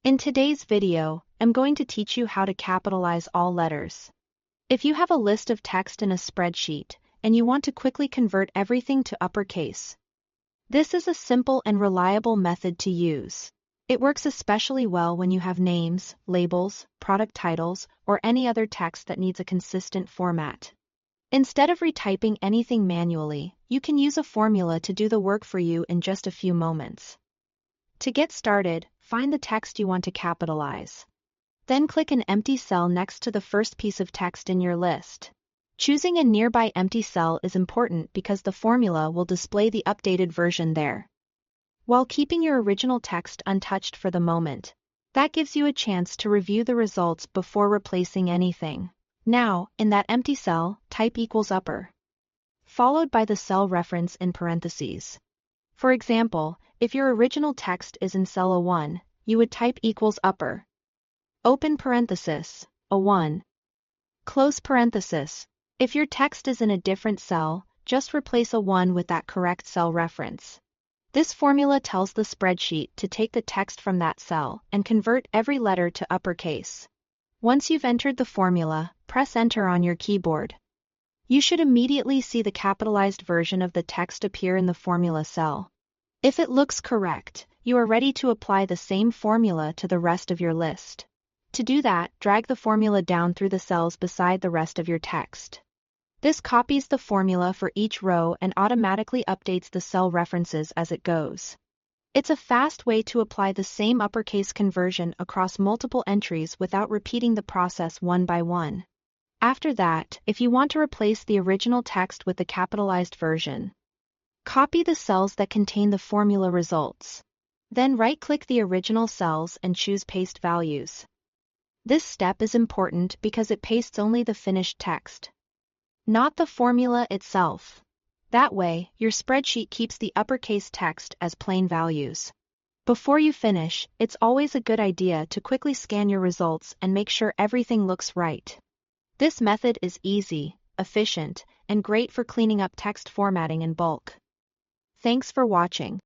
In today's video, I'm going to teach you how to capitalize all letters. If you have a list of text in a spreadsheet, and you want to quickly convert everything to uppercase, this is a simple and reliable method to use. It works especially well when you have names, labels, product titles, or any other text that needs a consistent format. Instead of retyping anything manually, you can use a formula to do the work for you in just a few moments. To get started, find the text you want to capitalize. Then click an empty cell next to the first piece of text in your list. Choosing a nearby empty cell is important because the formula will display the updated version there, while keeping your original text untouched for the moment. That gives you a chance to review the results before replacing anything. Now, in that empty cell, type equals upper, followed by the cell reference in parentheses. For example, if your original text is in cell A1, you would type equals upper, open parenthesis, A1, close parenthesis. If your text is in a different cell, just replace A1 with that correct cell reference. This formula tells the spreadsheet to take the text from that cell and convert every letter to uppercase. Once you've entered the formula, press Enter on your keyboard. You should immediately see the capitalized version of the text appear in the formula cell. If it looks correct, you are ready to apply the same formula to the rest of your list. To do that, drag the formula down through the cells beside the rest of your text. This copies the formula for each row and automatically updates the cell references as it goes. It's a fast way to apply the same uppercase conversion across multiple entries without repeating the process one by one. After that, if you want to replace the original text with the capitalized version, copy the cells that contain the formula results. Then right-click the original cells and choose Paste Values. This step is important because it pastes only the finished text, not the formula itself. That way, your spreadsheet keeps the uppercase text as plain values. Before you finish, it's always a good idea to quickly scan your results and make sure everything looks right. This method is easy, efficient, and great for cleaning up text formatting in bulk. Thanks for watching.